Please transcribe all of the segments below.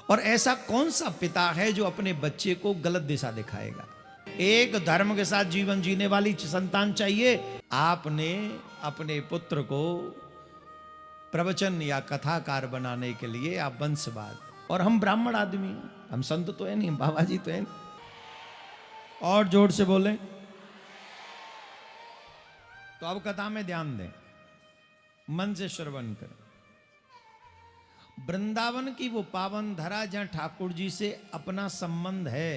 और ऐसा कौन सा पिता है जो अपने बच्चे को गलत दिशा दिखाएगा? एक धर्म के साथ जीवन जीने वाली संतान चाहिए। आपने अपने पुत्र को प्रवचन या कथाकार बनाने के लिए आप वंशवाद, और हम ब्राह्मण आदमी हैं, हम संत तो है नहीं, बाबा जी तो है नहीं। और जोर से बोलें तो अब कथा में ध्यान दें, मन से श्रवण करें। वृंदावन की वो पावन धरा जहां ठाकुर जी से अपना संबंध है,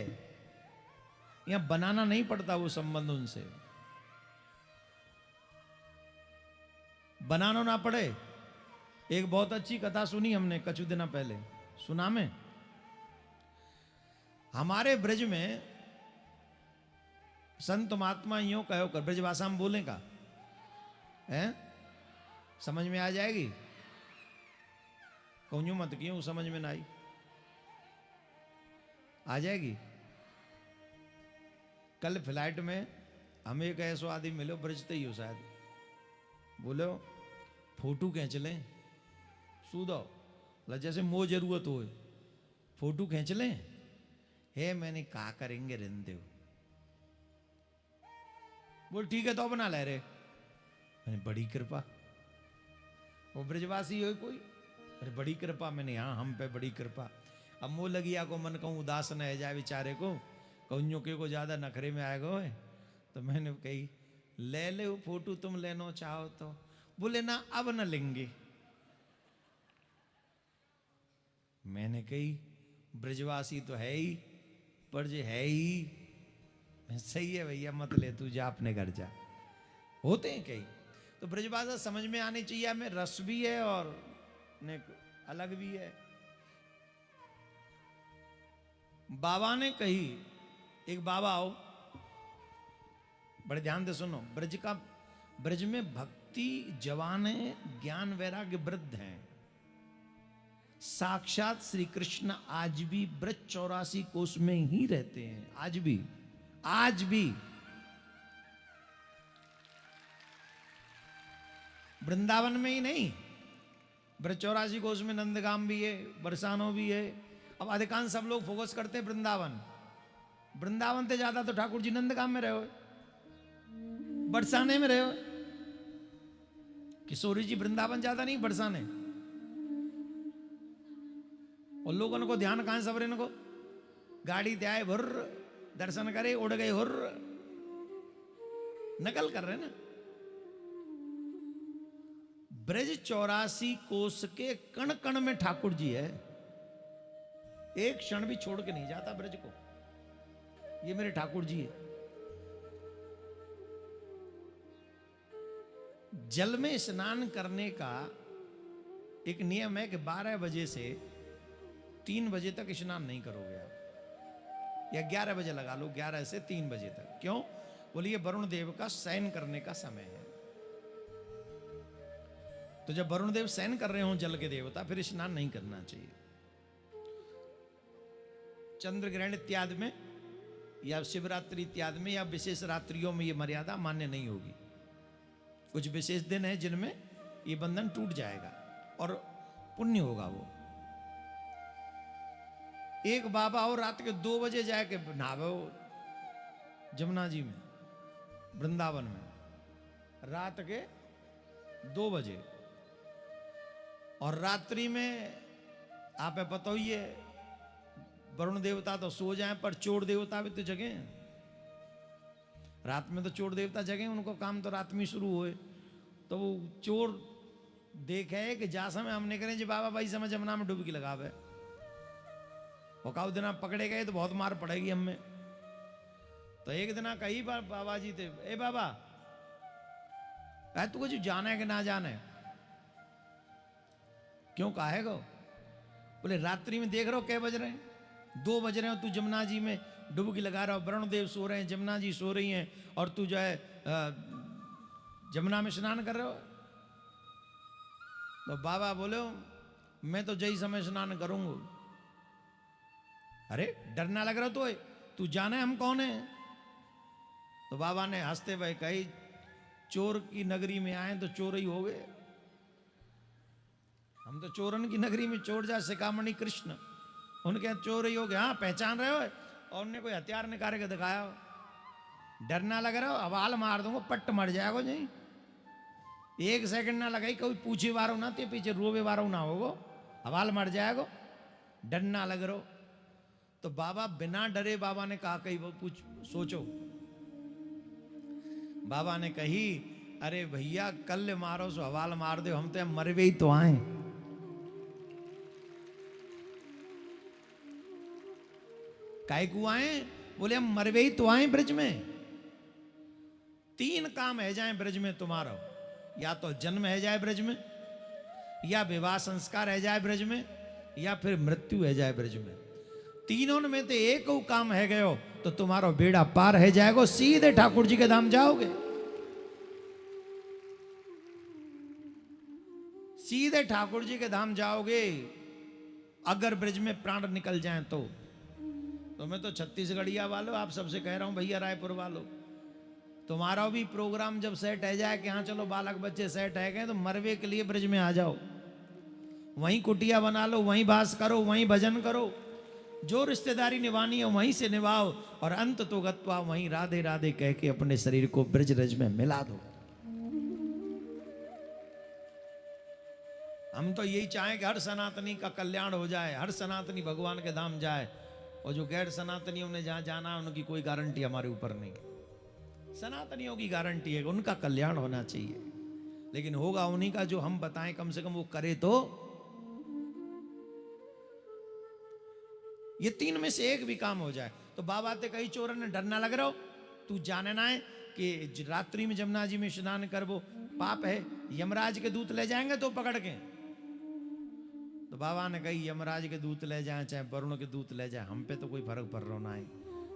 यहां बनाना नहीं पड़ता वो संबंध उनसे, बनाना ना पड़े। एक बहुत अच्छी कथा सुनी हमने कुछ दिन पहले, सुना में। हमारे ब्रज में संत महात्मा यूं कहो कर, ब्रज भाषा में बोले का है, समझ में आ जाएगी? कहूँ मत क्यों समझ में ना आई, आ जाएगी। कल फ्लाइट में हमें एक ऐसा आदमी मिलो, ब्रजते ही हो शायद, बोलो फोटो खींच लें, सूदो जैसे मो जरूरत हो, फोटो खींच लें है। मैंने कहा करेंगे रहते हो, बोल ठीक है तो बना ले रहे। मैंने बड़ी कृपा, वो ब्रजवासी हो कोई, अरे बड़ी कृपा। मैंने हाँ हम पे बड़ी कृपा। अब मुँह लगिया को मन कहूँ उदास न है जाए बेचारे को, कहूँ के को ज्यादा नखरे में आएगा है। तो मैंने कही ले ले वो फोटो, तुम लेना चाहो तो। बोले ना अब न लेंगे। मैंने कही ब्रजवासी तो है ही, पर जे है ही सही है भैया, मत ले तू, जा अपने घर जा। होते हैं कई तो ब्रजभाषा समझ में आनी चाहिए, हमें रस भी है और ने अलग भी है। बाबा ने कही, एक बाबा आओ, बड़े ध्यान से सुनो। ब्रज में भक्ति जवान है, ज्ञान वैराग्य वृद्ध हैं। साक्षात श्री कृष्ण आज भी ब्रज 84 कोष में ही रहते हैं, आज भी, आज भी। वृंदावन में ही नहीं, ब्रज 84 कोष में नंदगाम भी है, बरसानो भी है। अब अधिकांश सब लोग फोकस करते हैं वृंदावन, वृंदावन से ज्यादा तो ठाकुर जी नंदगाम में रहे हो, बरसाने में रहे हो। किशोरी जी वृंदावन ज्यादा नहीं, बरसाने। और लोगों को ध्यान कहां सबरे को, गाड़ी त्याए भुर्र, दर्शन करे उड़ गए हुर्र, नकल कर रहे ना। ब्रज 84 कोष के कण कण में ठाकुर जी है, एक क्षण भी छोड़ के नहीं जाता ब्रज को। ये मेरे ठाकुर जी है। जल में स्नान करने का एक नियम है कि 12 बजे से 3 बजे तक स्नान नहीं करोगे आप, या 11 बजे लगा लो, 11 से 3 बजे तक। क्यों? बोलिए वरुण देव का शयन करने का समय है। तो जब वरुण देव शयन कर रहे हो जल के देवता, फिर स्नान नहीं करना चाहिए। चंद्र ग्रहण इत्यादि में या शिवरात्रि इत्यादि में या विशेष रात्रियों में ये मर्यादा मान्य नहीं होगी। कुछ विशेष दिन है जिनमें ये बंधन टूट जाएगा और पुण्य होगा वो। एक बाबा और रात के 2 बजे जाके नहावे जमुना जी में, वृंदावन में, रात के 2 बजे। और रात्रि में आप पता ही है, वरुण देवता तो सो जाए, पर चोर देवता भी तो जगे। रात में तो चोर देवता जगे, उनको काम तो रात में शुरू हुए। तो वो चोर देखे कि जा समय हमने करें जी बाबा भाई समय जमुना में डुबकी लगावे, और काउ दिन पकड़े गए तो बहुत मार पड़ेगी हमें। तो एक दिन कई बार बाबा जी थे, ए बाबा तू कुछ जाना है कि ना जाना है? क्यों काहे गो? बोले रात्रि में देख रहे हो कै बज रहे हैं, 2 बज रहे हो, तू जमुना जी में डुबकी लगा रहा हो, वरुण देव सो रहे हैं, जमुना जी सो रही हैं, और तू जो है जमुना में स्नान कर रहे हो। तो बाबा बोले मैं तो जय समय स्नान करूंगा। अरे डरना लग रहा तो तू जाने हम कौन है? तो बाबा ने हंसते हुए कही, चोर की नगरी में आए तो चोर ही हो गए। हम तो चोरन की नगरी में चोर जा शिखामणि कृष्ण, उनके यहाँ चोरी हो गया, हाँ पहचान रहे हो, और उनने कोई हथियार निकाल के दिखाया हो, डर ना लग रहा हो, हवाल मार दूंगा, पट्ट मर जाएगा जी। 1 सेकंड ना लगाई, कोई पूछी वारो ना ते पीछे रोवे वारो ना होगो, हवाल मर जाएगा, डर ना लग रहा हो। तो बाबा बिना डरे बाबा ने कहा, कही वो पूछ सोचो, बाबा ने कही, अरे भैया कल मारो सो हवाल मार दो, हम तो मरवे ही तो आए। काय को आए? बोले हम मरवे ही तो आए ब्रज में। 3 काम है जाए ब्रज में तुम्हारा, या तो जन्म है जाए ब्रज में, या विवाह संस्कार है जाए ब्रज में, या फिर मृत्यु है जाए ब्रज में। तीनों में तो एक काम है गयो तो तुम्हारा बेड़ा पार है जाएगा, सीधे ठाकुर जी के धाम जाओगे, सीधे ठाकुर जी के धाम जाओगे। अगर ब्रज में प्राण निकल जाए तो मैं तो छत्तीसगढ़िया वालों आप सबसे कह रहा हूं, भैया रायपुर वालों, तुम्हारा भी प्रोग्राम जब सेट है जाए कि हाँ चलो बालक बच्चे सेट है गए, तो मरवे के लिए ब्रज में आ जाओ, वहीं कुटिया बना लो, वहीं बास करो, वहीं भजन करो, जो रिश्तेदारी निभानी है वहीं से निभाओ, और अंत तो गत्वा वहीं राधे राधे कह के अपने शरीर को ब्रज रज में मिला दो। हम तो यही चाहें कि हर सनातनी का कल्याण हो जाए, हर सनातनी भगवान के धाम जाए, और जो गैर सनातनियों ने जहां जाना है उनकी कोई गारंटी हमारे ऊपर नहीं। सनातनियों की गारंटी है, उनका कल्याण होना चाहिए, लेकिन होगा उन्हीं का जो हम बताएं, कम से कम वो करे तो। ये 3 में से एक भी काम हो जाए तो बाबा ते कई चोरन ने डरना लग रहा हो, तू जाने ना है कि रात्रि में जमुना जी में स्नान करबो पाप है, यमराज के दूत ले जाएंगे तो पकड़ के। तो बाबा ने कही यमराज के दूत ले जाए चाहे वरुण के दूत ले जाए, हम पे तो कोई फर्क पड़ रहा ना है,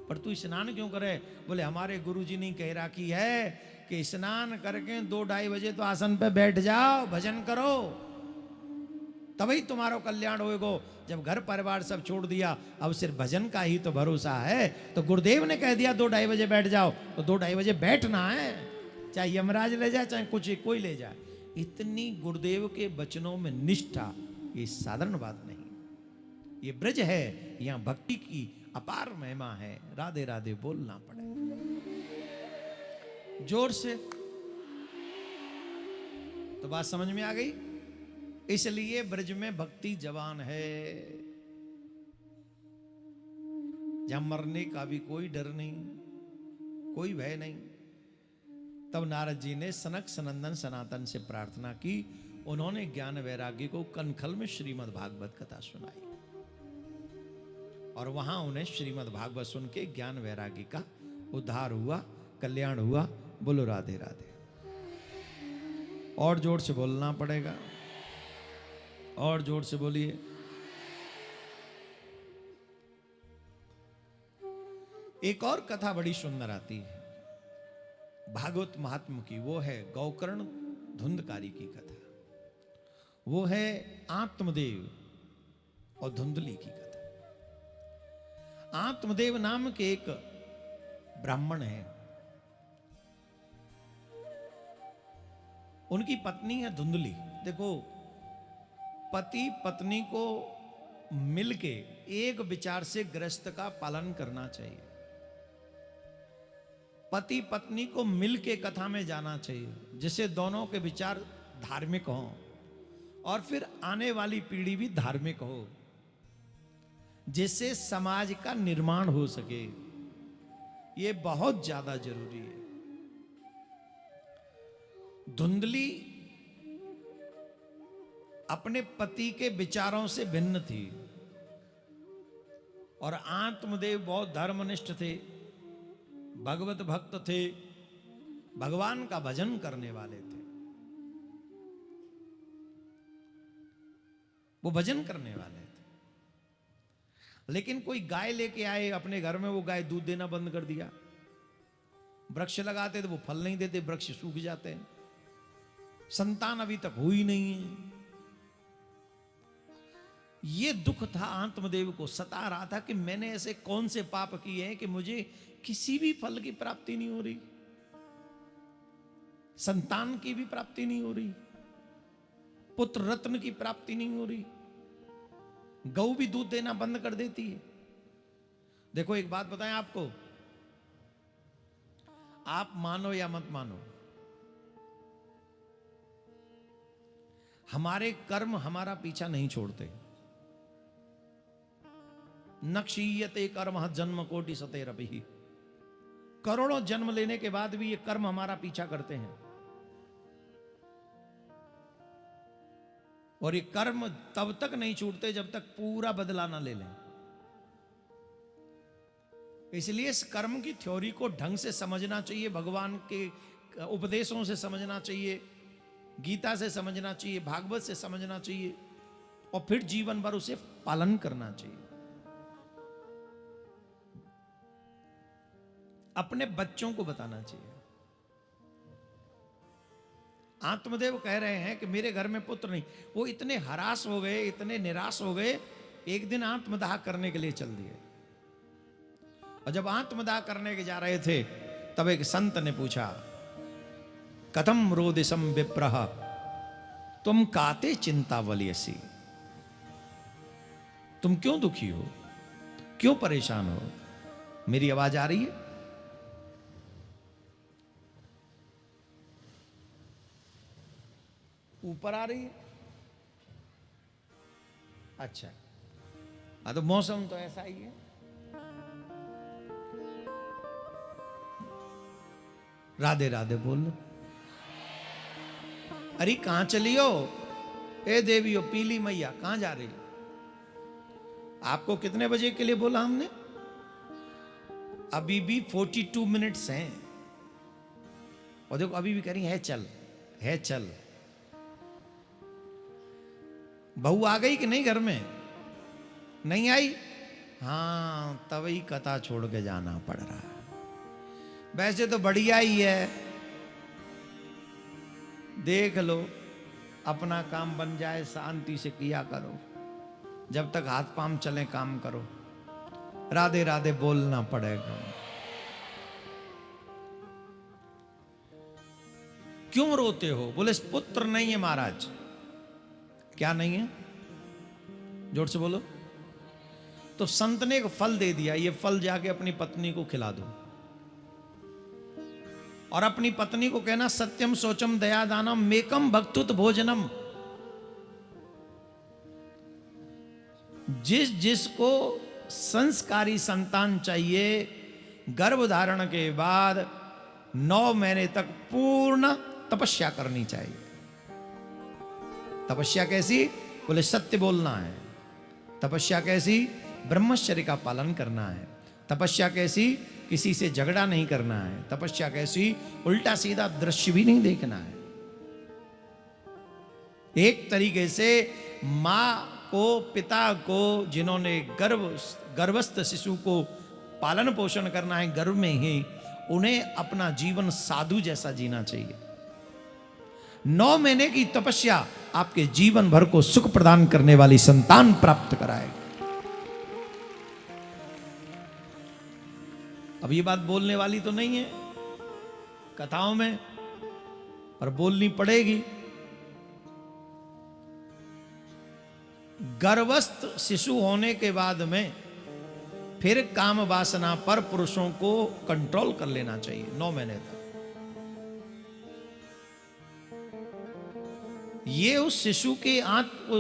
पर तू स्नान क्यों करे? बोले हमारे गुरुजी ने कह रखी है कि स्नान करके 2-2:30 बजे तो आसन पे बैठ जाओ, भजन करो, तभी तुम्हारा कल्याण होएगा। जब घर परिवार सब छोड़ दिया, अब सिर्फ भजन का ही तो भरोसा है, तो गुरुदेव ने कह दिया 2-2:30 बजे बैठ जाओ, तो 2-2:30 बजे बैठना है, चाहे यमराज ले जाए चाहे कुछ कोई ले जाए। इतनी गुरुदेव के वचनों में निष्ठा, ये साधारण बात नहीं, ये ब्रज है, यहां भक्ति की अपार महिमा है। राधे राधे बोलना पड़े जोर से, तो बात समझ में आ गई। इसलिए ब्रज में भक्ति जवान है, जहां मरने का भी कोई डर नहीं, कोई भय नहीं। तब नारद जी ने सनक सनंदन सनातन से प्रार्थना की, उन्होंने ज्ञान वैराग्य को कनखल में श्रीमद् भागवत कथा सुनाई, और वहां उन्हें श्रीमद् भागवत सुन के ज्ञान वैराग्य का उद्धार हुआ, कल्याण हुआ। बोलो राधे राधे। और जोर से बोलना पड़ेगा, और जोर से बोलिए। एक और कथा बड़ी सुंदर आती है भागवत महात्म की, वो है गौकर्ण धुंधकारी की कथा, वो है आत्मदेव और धुंधली की कथा। आत्मदेव नाम के एक ब्राह्मण है, उनकी पत्नी है धुंधली। देखो, पति पत्नी को मिलके एक विचार से गृहस्थ का पालन करना चाहिए, पति पत्नी को मिलके कथा में जाना चाहिए, जिससे दोनों के विचार धार्मिक हों और फिर आने वाली पीढ़ी भी धार्मिक हो, जिससे समाज का निर्माण हो सके। ये बहुत ज्यादा जरूरी है। धुंधली अपने पति के विचारों से भिन्न थी, और आत्मदेव बहुत धर्मनिष्ठ थे, भगवत भक्त थे, भगवान का भजन करने वाले थे, वो भजन करने वाले थे। लेकिन कोई गाय लेके आए अपने घर में, वो गाय दूध देना बंद कर दिया, वृक्ष लगाते तो वो फल नहीं देते, वृक्ष सूख जाते हैं, संतान अभी तक हुई नहीं है। ये दुख था आत्मदेव को, सता रहा था कि मैंने ऐसे कौन से पाप किए हैं कि मुझे किसी भी फल की प्राप्ति नहीं हो रही, संतान की भी प्राप्ति नहीं हो रही, पुत्र रत्न की प्राप्ति नहीं हो रही। गऊ भी दूध देना बंद कर देती है। देखो एक बात बताएं आपको, आप मानो या मत मानो, हमारे कर्म हमारा पीछा नहीं छोड़ते। नक्षीयते कर्म जन्म कोटि सतेरपि, करोड़ों जन्म लेने के बाद भी ये कर्म हमारा पीछा करते हैं। और ये कर्म तब तक नहीं छूटते जब तक पूरा बदला ना ले लें। इसलिए इस कर्म की थ्योरी को ढंग से समझना चाहिए, भगवान के उपदेशों से समझना चाहिए, गीता से समझना चाहिए, भागवत से समझना चाहिए, और फिर जीवन भर उसे पालन करना चाहिए। अपने बच्चों को बताना चाहिए। आत्मदेव कह रहे हैं कि मेरे घर में पुत्र नहीं। वो इतने हरास हो गए, इतने निराश हो गए, एक दिन आत्मदाह करने के लिए चल दिए। और जब आत्मदाह करने के जा रहे थे तब एक संत ने पूछा, कथम रोदिसम विप्रह तुम काते चिंतावलियसी, तुम क्यों दुखी हो, क्यों परेशान हो? मेरी आवाज आ रही है? ऊपर आ रही है? अच्छा, हाँ तो मौसम तो ऐसा ही है। राधे राधे बोल लो। अरे कहां चली हो? ए देवी हो, पीली मैया कहां जा रही हो? आपको कितने बजे के लिए बोला हमने? अभी भी 42 मिनट्स हैं। और देखो अभी भी कह रही है चल, है चल। बहू आ गई कि नहीं घर में? नहीं आई? हाँ, तभी कथा छोड़ के जाना पड़ रहा है। वैसे तो बढ़िया ही है, देख लो अपना काम बन जाए, शांति से किया करो, जब तक हाथ पांव चले काम करो। राधे राधे बोलना पड़ेगा। क्यों रोते हो? बोले पुत्र नहीं है महाराज। क्या नहीं है? जोर से बोलो। तो संत ने एक फल दे दिया, ये फल जाके अपनी पत्नी को खिला दो, और अपनी पत्नी को कहना सत्यम सोचम दया दानम मेकम भक्तुत भोजनम। जिसको संस्कारी संतान चाहिए, गर्भ धारण के बाद 9 महीने तक पूर्ण तपस्या करनी चाहिए। तपस्या कैसी? बोले सत्य बोलना है। तपस्या कैसी? ब्रह्मचर्य का पालन करना है। तपस्या कैसी? किसी से झगड़ा नहीं करना है। तपस्या कैसी? उल्टा सीधा दृश्य भी नहीं देखना है। एक तरीके से मां को, पिता को, जिन्होंने गर्भस्थ शिशु को पालन पोषण करना है गर्भ में ही, उन्हें अपना जीवन साधु जैसा जीना चाहिए। 9 महीने की तपस्या आपके जीवन भर को सुख प्रदान करने वाली संतान प्राप्त कराएगी। अब ये बात बोलने वाली तो नहीं है कथाओं में, पर बोलनी पड़ेगी। गर्भस्थ शिशु होने के बाद में फिर काम वासना पर पुरुषों को कंट्रोल कर लेना चाहिए 9 महीने तक। ये उस शिशु के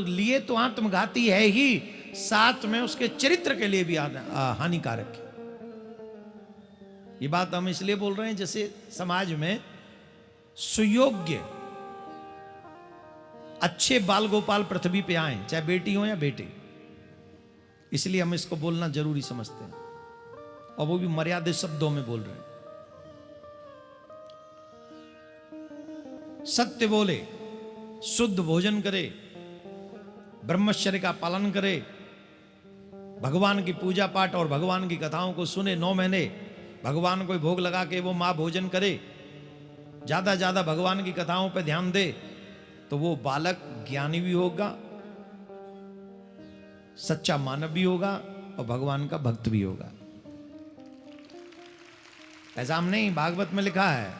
लिए तो आत्मघाती है ही, साथ में उसके चरित्र के लिए भी हानिकारक है। ये बात हम इसलिए बोल रहे हैं जैसे समाज में सुयोग्य अच्छे बाल गोपाल पृथ्वी पे आए, चाहे बेटी हो या बेटे, इसलिए हम इसको बोलना जरूरी समझते हैं, और वो भी मर्यादित शब्दों में बोल रहे हैं। सत्य बोले, शुद्ध भोजन करे, ब्रह्मचर्य का पालन करे, भगवान की पूजा पाठ और भगवान की कथाओं को सुने 9 महीने, भगवान को भोग लगा के वो मां भोजन करे, ज्यादा ज्यादा भगवान की कथाओं पे ध्यान दे, तो वो बालक ज्ञानी भी होगा, सच्चा मानव भी होगा, और भगवान का भक्त भी होगा। ऐसा हम नहीं, भागवत में लिखा है